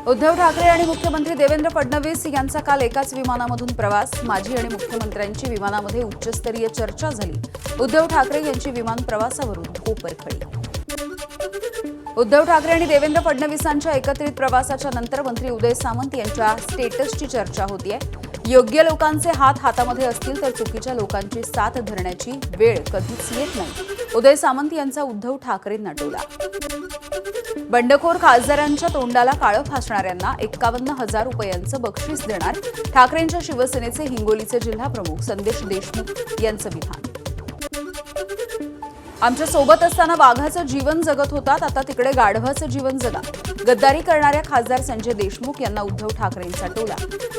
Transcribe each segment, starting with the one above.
उद्धव ठाकरे आणि मुख्यमंत्री देवेंद्र फडणवीस यांचा काल एकाच विमानामधून प्रवास. माजी आणि मुख्यमंत्र्यांची विमानामध्ये उच्चस्तरीय चर्चा झाली. उद्धव ठाकरे यांची विमान प्रवासावरून कोपरखळी. उद्धव ठाकरे आणि देवेंद्र फडणवीसांच्या एकत्रित प्रवासाच्या नंतर मंत्री उदय सामंत यांच्या स्टेटसची चर्चा होतीये. योग्य लोकांचे हात हातामध्ये असतील तर चुकीच्या लोकांची साथ धरण्याची वेळ कधीच येत नाही. उदय सामंत यांचा उद्धव ठाकरेंना टोला. बंडखोर खासदारांच्या तोंडाला काळं फासणाऱ्यांना 51,000 रुपयांचं बक्षीस देणार. ठाकरेंच्या शिवसेनेचे हिंगोलीचे जिल्हाप्रमुख संदेश देशमुख यांचं विधान. आमच्या सोबत असताना वाघाचं जीवन जगत होतात, आता तिकडे गाढवाचं जीवन जगा. गद्दारी करणाऱ्या खासदार संजय देशमुख यांना उद्धव ठाकरेंचा टोला.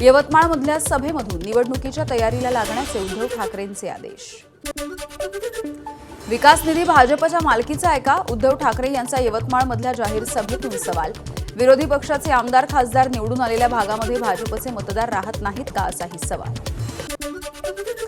यवतमाळमधल्या सभेमधून निवडणुकीच्या तयारीला लागण्याचे उद्धव ठाकरेंचे आदेश. विकास निधी भाजपच्या मालकीचा आहे का? उद्धव ठाकरे यांचा यवतमाळमधल्या जाहीर सभेतून सवाल. विरोधी पक्षाचे आमदार खासदार निवडून आलेल्या भागामध्ये भाजपचे मतदार राहत नाहीत का, असाही सवाल.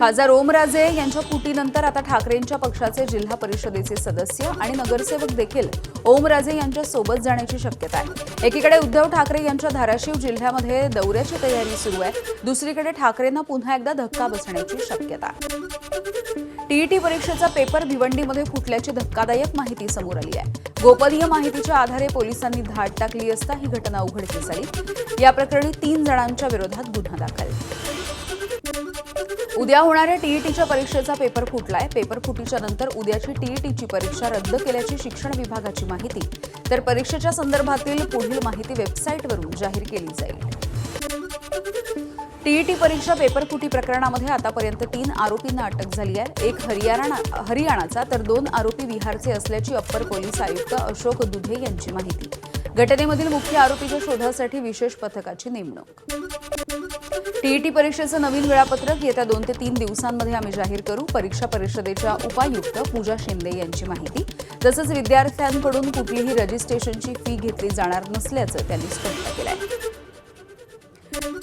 खासदार ओमराजे यांच्या फुटीनंतर आता ठाकरेंच्या पक्षाचे जिल्हा परिषदेचे सदस्य आणि नगरसेवक देखील ओमराजे यांच्या सोबत जाण्याची शक्यता आहे. एकीकडे उद्धव ठाकरे यांच्या धाराशिव जिल्ह्यामध्ये दौऱ्याची तयारी सुरू आहे, दुसरीकडे ठाकरेंना पुन्हा एकदा धक्का बसण्याची शक्यता. टीईटी परीक्षेचा पेपर भिवंडीमध्ये फुटल्याची धक्कादायक माहिती समोर आली आहे. गोपनीय माहितीच्या आधारे पोलिसांनी धाड टाकली असता ही घटना उघडकीस आली. या प्रकरणी 3 जणांच्या विरोधात गुन्हा दाखल. उद्या होणाऱ्या टीईटीच्या परीक्षेचा पेपर फुटलाय. पेपर फुटीच्या नंतर उद्याची टीईटीची परीक्षा रद्द केल्याची शिक्षण विभागाची माहिती. तर परीक्षेच्या संदर्भातील पुढील माहिती वेबसाईटवरून जाहीर केली जाईल. टीईटी परीक्षा पेपर फुटी प्रकरणामध्ये आतापर्यंत 3 आरोपींना अटक झाली आहे. एक हरियाणाचा तर 2 आरोपी बिहारचे असल्याची अप्पर पोलीस आयुक्त अशोक दुधे यांची माहिती. घटनेमधील मुख्य आरोपीच्या शोधासाठी विशेष पथकाची नेमणूक. टीईटी परीक्षेचं नवीन वेळापत्रक येत्या 2 ते 3 दिवसांमध्ये आम्ही जाहीर करू. परीक्षा परिषदेच्या उपायुक्त पूजा शिंदे यांची माहिती. तसंच विद्यार्थ्यांकडून कुठलीही रजिस्ट्रेशनची फी घेतली जाणार नसल्याचं त्यांनी स्पष्ट केलं आहे.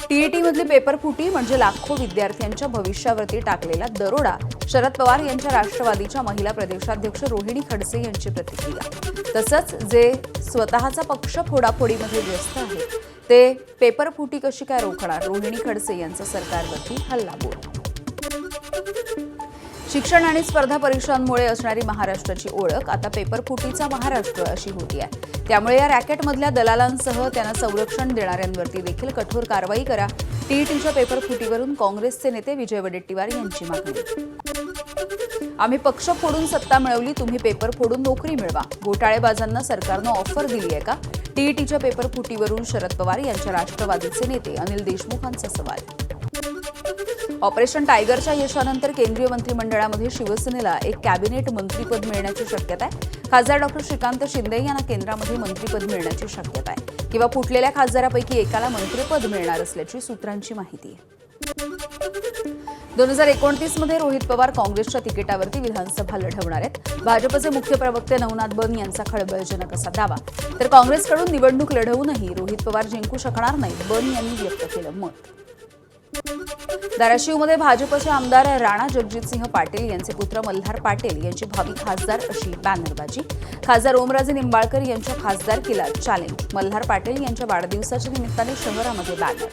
टीईटीमधली पेपर फुटी म्हणजे लाखो विद्यार्थ्यांच्या भविष्यावरती टाकलेला दरोडा. शरद पवार यांच्या राष्ट्रवादीच्या महिला प्रदेशाध्यक्ष रोहिणी खडसे यांची प्रतिक्रिया. तसंच जे स्वतःचा पक्ष फोडाफोडीमध्ये व्यस्त आहेत ते पेपर फुटी कशी काय रोखणार, रोहिणी खडसे यांचा सरकारवरती हल्लाबोल. शिक्षण आणि स्पर्धा परीक्षांमुळे असणारी महाराष्ट्राची ओळख आता पेपर फुटीचा महाराष्ट्र अशी होती आहे. त्यामुळे या रॅकेटमधल्या दलालांसह त्यांना संरक्षण देणाऱ्यांवरती देखील कठोर कारवाई करा. टीईटीच्या पेपर फुटीवरून काँग्रेसचे नेते विजय वडेट्टीवार यांची मागणी. आम्ही पक्ष फोडून सत्ता मिळवली, तुम्ही पेपर फोडून नोकरी मिळवा. घोटाळेबाजांना सरकारनं ऑफर दिली आहे का? टीईटीच्या पेपर फुटीवरून शरद पवार यांच्या राष्ट्रवादीचे नेते अनिल देशमुखांचा सवाल. ऑपरेशन टायगरच्या यशानंतर केंद्रीय मंत्रिमंडळामध्ये शिवसेनेला एक कॅबिनेट मंत्रीपद मिळण्याची शक्यता आहे. खासदार डॉ. श्रीकांत शिंदे यांना केंद्रामध्ये मंत्रीपद मिळण्याची शक्यता आहे किंवा फुटलेल्या खासदारापैकी एकाला मंत्रिपद मिळणार असल्याची सूत्रांची माहिती आहे. 2029 मध्ये रोहित पवार काँग्रेसच्या तिकिटावरती विधानसभा लढवणार आहेत. भाजपचे मुख्य प्रवक्ते नवनाथ बन यांचा खळबळजनक असा दावा. तर काँग्रेसकडून निवडणूक लढवूनही रोहित पवार जिंकू शकणार नाहीत, बन यांनी व्यक्त केलं मत. धाराशिवमध्ये भाजपचे आमदार राणा जगजितसिंह पाटील यांचे पुत्र मल्हार पाटील यांची भावी खासदार अशी बॅनरबाजी. खासदार ओमराजे निंबाळकर यांच्या खासदारकीला चॅलेंज. मल्हार पाटील यांच्या वाढदिवसाच्या निमित्ताने शहरामध्ये बॅनर.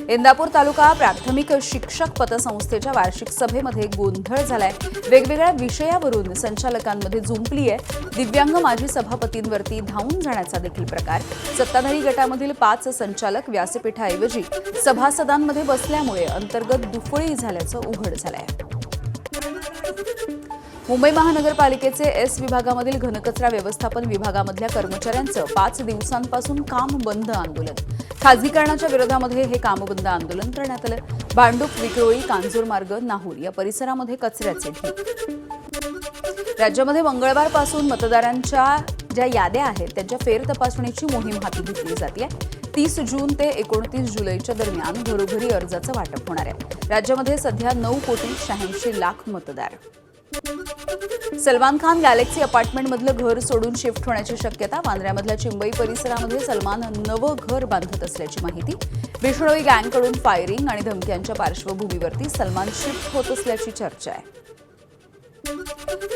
इंदापूर तालुका प्राथमिक शिक्षक पतसंस्थेच्या वार्षिक सभेमध्ये गोंधळ झालाय. वेगवेगळ्या विषयावरून संचालकांमध्ये जुंपली आहे. दिव्यांग माजी सभापतींवरती धावून जाण्याचा देखील प्रकार. सत्ताधारी गटामधील 5 संचालक व्यासपीठाऐवजी सभासदांमध्ये बसल्यामुळे अंतर्गत दुफळी झाल्याचं उघड झालंय. मुंबई महानगरपालिकेचे एस विभागामधील घनकचरा व्यवस्थापन विभागामधल्या कर्मचाऱ्यांचं 5 दिवसांपासून काम बंद आंदोलन. खासगीकरणाच्या विरोधामध्ये हे कामबंद आंदोलन करण्यात आलं. भांडूप, विक्रोळी, कांजूर मार्ग, नाहूर या परिसरामध्ये कचऱ्याचे ढीग. राज्यामध्ये मंगळवारपासून मतदारांच्या ज्या याद्या आहेत त्यांच्या फेरतपासणीची मोहीम हाती घेतली जाते. 30 जून ते 29 जुलैच्या दरम्यान घरोघरी अर्जाचं वाटप होणार आहे. राज्यामध्ये सध्या 9,86,00,000 मतदार. सलमान खान गॅलेक्सी अपार्टमेंटमधलं घर सोडून शिफ्ट होण्याची शक्यता. वांद्र्यामधल्या चिंबई परिसरामध्ये सलमान नवं घर बांधत असल्याची माहिती. बिष्णोई गँगकडून फायरिंग आणि धमक्यांच्या पार्श्वभूमीवरती सलमान शिफ्ट होत असल्याची चर्चा आहे.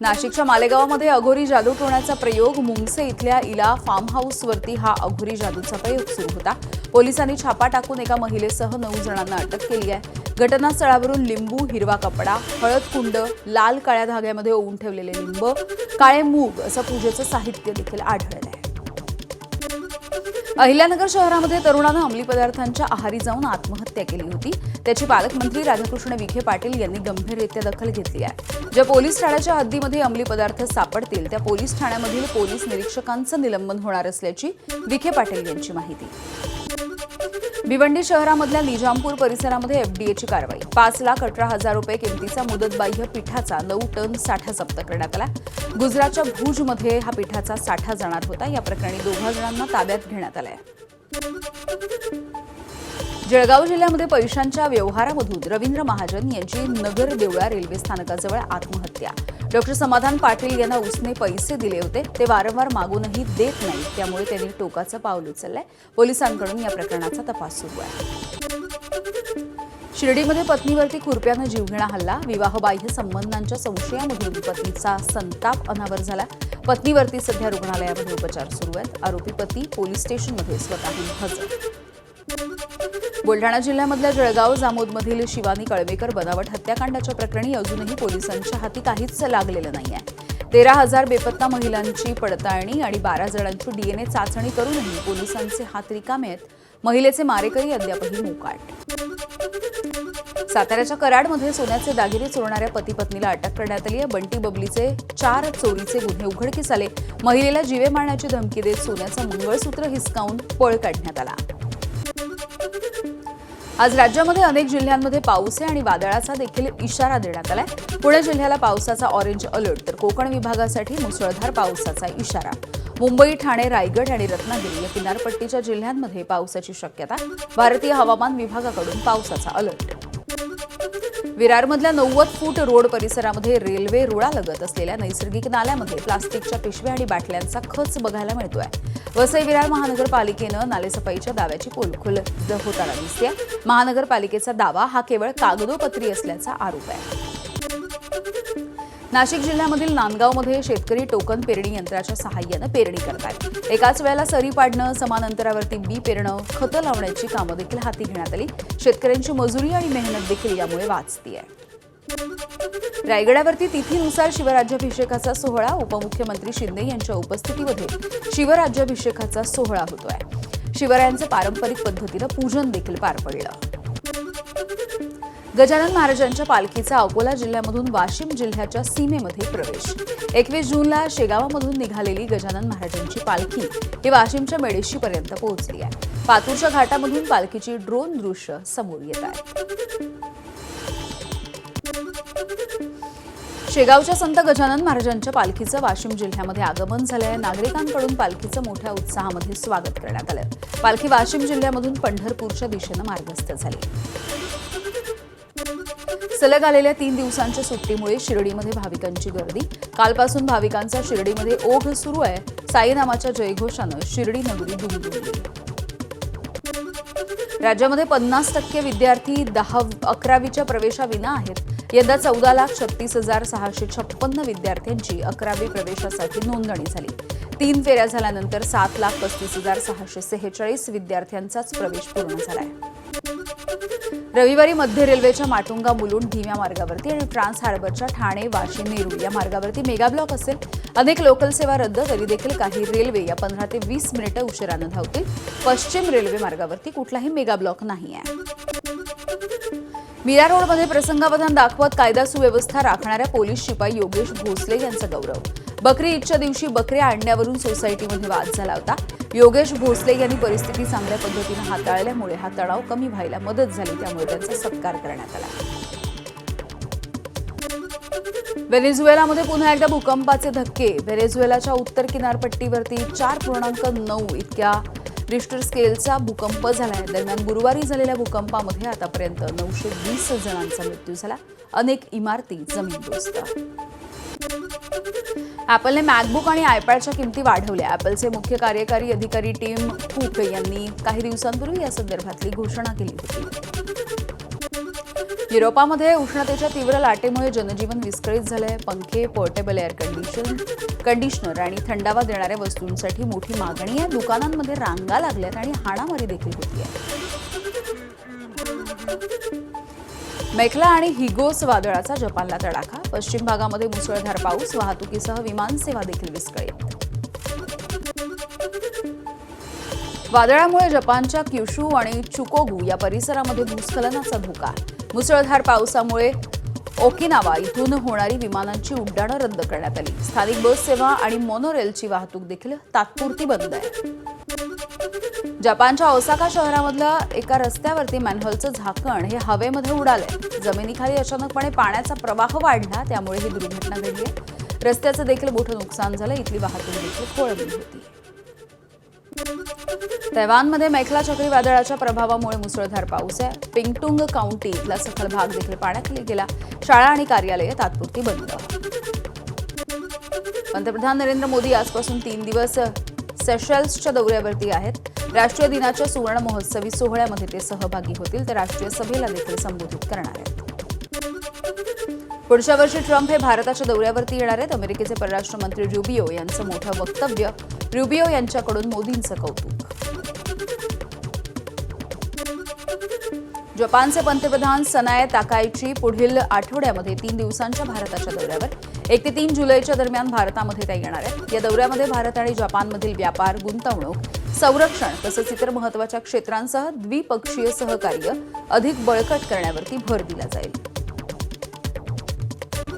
नाशिकच्या मालेगावमध्ये अघोरी जादू टोण्याचा प्रयोग. मुंगसे इथल्या इला फार्म हाऊसवरती हा अघोरी जादूचा प्रयोग सुरू होता. पोलिसांनी छापा टाकून एका महिलेसह 9 जणांना अटक केली आहे. घटनास्थळावरून लिंबू, हिरवा कपडा, हळद कुंड, लाल काळ्या धाग्यामध्ये ओवून ठेवलेले लिंब, काळे मूग असं पूजेचं साहित्य देखील आढळलं आहे. अहिल्यानगर शहरामध्ये तरुणानं अंमली पदार्थांच्या आहारी जाऊन आत्महत्या केली होती. त्याची पालकमंत्री राधाकृष्ण विखे पाटील यांनी गंभीररित्या दखल घेतली आहे. ज्या पोलीस ठाण्याच्या हद्दीमध्ये अंमली पदार्थ सापडतील त्या पोलीस ठाण्यामधील पोलीस निरीक्षकांचं निलंबन होणार असल्याची विखे पाटील यांची माहिती. भिवंडी शहरामधल्या निजामपूर परिसरामध्ये एफडीएची कारवाई. 5,18,000 रुपये किमतीचा मुदतबाह्य पिठाचा 9 टन साठा जप्त करण्यात आला. गुजरातच्या भुजमध्ये हा पिठाचा साठा जाणार होता. या प्रकरणी 2 जणांना ताब्यात घेण्यात आलंय. जळगाव जिल्ह्यामध्ये पैशांच्या व्यवहारामधून रवींद्र महाजन यांची नगर देवळा रेल्वे स्थानकाजवळ आत्महत्या. डॉक्टर समाधान पाटील यांना उसने पैसे दिले होते. ते वारंवार मागूनही देत नाहीत. त्यामुळे त्यांनी टोकाचं पाऊल उचललंय. पोलिसांकडून या प्रकरणाचा तपास सुरू आहे. शिर्डीमध्ये पत्नीवरती खुरप्यानं जीवघेणा हल्ला. विवाहबाह्य संबंधांच्या संशयामधून पत्नीचा संताप अनावर झाला. पत्नीवरती सध्या रुग्णालयामध्ये उपचार सुरू आहेत. आरोपी पती पोलीस स्टेशनमध्ये स्वतःहून हजर. बुलढाणा जिल्ह्यामधल्या जळगाव जामोदमधील शिवानी कळवेकर बनावट हत्याकांडाच्या प्रकरणी अजूनही पोलिसांच्या हाती काहीच लागलेलं नाहीये. 13,000 बेपत्ता महिलांची पडताळणी आणि 12 जणांची डीएनए चाचणी करूनही पोलिसांचे हात रिकामे आहेत. महिलेचे मारेकरी अद्यापही मोकाट. साताऱ्याच्या कराडमध्ये सोन्याचे दागिने चोरणाऱ्या पती पत्नीला अटक करण्यात आली आहे. बंटी बबलीचे 4 चोरीचे गुन्हे उघडकीस आले. महिलेला जीवे मारण्याची धमकी देत सोन्याचं मंगळसूत्र हिसकावून पळ काढण्यात आला. आज राज्यामध्ये अनेक जिल्ह्यांमध्ये पाऊस आहे आणि वादळाचा देखील इशारा देण्यात आलाय. पुणे जिल्ह्याला पावसाचा ऑरेंज अलर्ट तर कोकण विभागासाठी मुसळधार पावसाचा इशारा. मुंबई, ठाणे, रायगड आणि रत्नागिरी या किनारपट्टीच्या जिल्ह्यांमध्ये पावसाची शक्यता. भारतीय हवामान विभागाकडून पावसाचा अलर्ट. विरारमधल्या 90 फूट रोड परिसरामध्ये रेल्वे रुळालगत असलेल्या नैसर्गिक नाल्यामध्ये प्लास्टिकच्या पिशव्या आणि बाटल्यांचा खच बघायला मिळतोय. वसई विरार महानगरपालिकेनं नालेसफाईच्या दाव्याची पोलखोल होताना दिसते. महानगरपालिकेचा दावा हा केवळ कागदोपत्री असल्याचा आरोप आहे. नाशिक जिल्ह्यामधील नांदगावमध्ये शेतकरी टोकन पेरणी यंत्राच्या सहाय्यानं पेरणी करतात. एकाच वेळेला सरी पाडणं, समान अंतरावरती बी पेरणं, खतं लावण्याची कामं देखील हाती घेण्यात आली. शेतकऱ्यांची मजुरी आणि मेहनत देखील यामुळे वाचतीये. रायगडावरती तिथीनुसार शिवराज्याभिषेकाचा सोहळा. उपमुख्यमंत्री शिंदे यांच्या उपस्थितीमध्ये शिवराज्याभिषेकाचा सोहळा होतोय. शिवरायांचं पारंपरिक पद्धतीनं पूजन देखील पार पडलं. गजानन महाराजांच्या पालखीचा अकोला जिल्ह्यामधून वाशिम जिल्ह्याच्या सीमेमध्ये प्रवेश. 21 जूनला शेगावामधून निघालेली गजानन महाराजांची पालखी ही वाशिमच्या मेडेशीपर्यंत पोहोचली आहे. पातूरच्या घाटामधून पालखीची ड्रोन दृश्य समोर येत आहे. शेगावच्या संत गजानन महाराजांच्या पालखीचं वाशिम जिल्ह्यामध्ये आगमन झालंय. नागरिकांकडून पालखीचं मोठ्या उत्साहामध्ये स्वागत करण्यात आलं. पालखी वाशिम जिल्ह्यामधून पंढरपूरच्या दिशेनं मार्गस्थ झाली. सलग आलेल्या 3 दिवसांच्या सुट्टीमुळे शिर्डीमध्ये भाविकांची गर्दी. कालपासून भाविकांचा शिर्डीमध्ये ओघ सुरू आहे. साईनामाच्या जयघोषानं शिर्डी नगरी दुमदुमली. राज्यामध्ये 50% विद्यार्थी 10-11वीच्या प्रवेशाविना आहेत. यंदा 14,36,656 विद्यार्थ्यांची 11वी प्रवेशासाठी नोंदणी झाली. 3 फेऱ्या झाल्यानंतर 7,35,646 विद्यार्थ्यांचाच प्रवेश पूर्ण झालाय. रविवारी मध्य रेल्वेच्या माटुंगा मुलुंड धीम्या मार्गावरती आणि ट्रान्स हार्बरच्या ठाणे वाशी नेरूळ या मार्गावरती मेगा ब्लॉक असेल. अनेक लोकल सेवा रद्द, तरी देखील काही रेल्वे या 15 ते 20 मिनिटं उशिरानं धावतील. पश्चिम रेल्वे मार्गावरती कुठलाही मेगा ब्लॉक नाही आहे. मीरा रोडमध्ये प्रसंगावधान दाखवत कायदा सुव्यवस्था राखणाऱ्या पोलीस शिपाई योगेश भोसले यांचा गौरव. बकरी ईदच्या दिवशी बकऱ्या आणण्यावरून सोसायटीमध्ये वाद झाला होता. योगेश भोसले यांनी परिस्थिती चांगल्या पद्धतीने हाताळल्यामुळे हा तणाव कमी व्हायला मदत झाली. त्यामुळे त्यांचा सत्कार करण्यात आला. व्हेनेझुएलामध्ये पुन्हा एकदा भूकंपाचे धक्के. व्हेनेझुएलाच्या उत्तर किनारपट्टीवरती 4.9 इतक्या रिश्टर स्केलचा भूकंप झालाय. दरम्यान गुरुवारी झालेल्या भूकंपामध्ये आतापर्यंत 920 जणांचा मृत्यू झाला. अनेक इमारती जमीनदोस्त. ॲपलने मॅकबुक आणि आयपॅडच्या किमती वाढवल्या. ॲपलचे मुख्य कार्यकारी अधिकारी टिम कुक यांनी काही दिवसांपूर्वी या संदर्भातली घोषणा केली होती. युरोपामध्ये उष्णतेच्या तीव्र लाटेमुळे जनजीवन विस्कळीत झालंय. पंखे, पोर्टेबल एअर कंडिशनर आणि थंडावा देणाऱ्या वस्तूंसाठी मोठी मागणी आहे. दुकानांमध्ये रांगा लागल्यात आणि हाणामारी देखील होतीये. मेखला आणि हिगोस वादळाचा जपानला तडाखा. पश्चिम भागामध्ये मुसळधार पाऊस, वाहतुकीसह विमानसेवा देखील विस्कळीत. वादळामुळे जपानच्या क्युशू आणि चुकोगू या परिसरामध्ये भूस्खलनाचा धोका. मुसळधार पावसामुळे ओकिनावा इथून होणारी विमानांची उड्डाणं रद्द करण्यात आली. स्थानिक बस सेवा आणि मोनोरेलची वाहतूक देखील तात्पुरती बंद आहे. जपानच्या ओसाका शहरामधल्या एका रस्त्यावरती मॅनहोलचं झाकण हे हवेमध्ये उडालंय. जमिनीखाली अचानकपणे पाण्याचा प्रवाह वाढला, त्यामुळे ही दुर्घटना घडली. रस्त्याचं देखील मोठं नुकसान झालं. इथली वाहतूक देखील खोळंबली होती. तैवानमध्ये मेखला चक्रीवादळाच्या प्रभावामुळे मुसळधार पाऊस आहे. पिंगटुंग काउंटी इथला सखल भाग देखील पाण्याखाली गेला. शाळा आणि कार्यालये तात्पुरती बंद. पंतप्रधान नरेंद्र मोदी आजपासून 3 दिवस सेशेल्सच्या दौऱ्यावरती आहेत. राष्ट्रीय दिनाच्या सुवर्ण महोत्सवी सोहळ्यामध्ये ते सहभागी होतील. ते राष्ट्रीय सभेला देखील संबोधित करणार आहेत. पुढच्या वर्षी ट्रम्प हे भारताच्या दौऱ्यावरती येणार आहेत. अमेरिकेचे परराष्ट्र मंत्री रुबियो यांचं मोठं वक्तव्य. रुबियो यांच्याकडून मोदींचं कौतुक. जपानचे पंतप्रधान सनाए ताकाइची पुढील आठवड्यामध्ये 3 दिवसांच्या भारताच्या दौऱ्यावर. 1 ते 3 जुलैच्या दरम्यान भारतामध्ये त्या येणार आहेत. या दौऱ्यामध्ये भारत आणि जपानमधील व्यापार, गुंतवणूक, संरक्षण तसंच इतर महत्त्वाच्या क्षेत्रांसह द्विपक्षीय सहकार्य अधिक बळकट करण्यावरती भर दिला जाईल.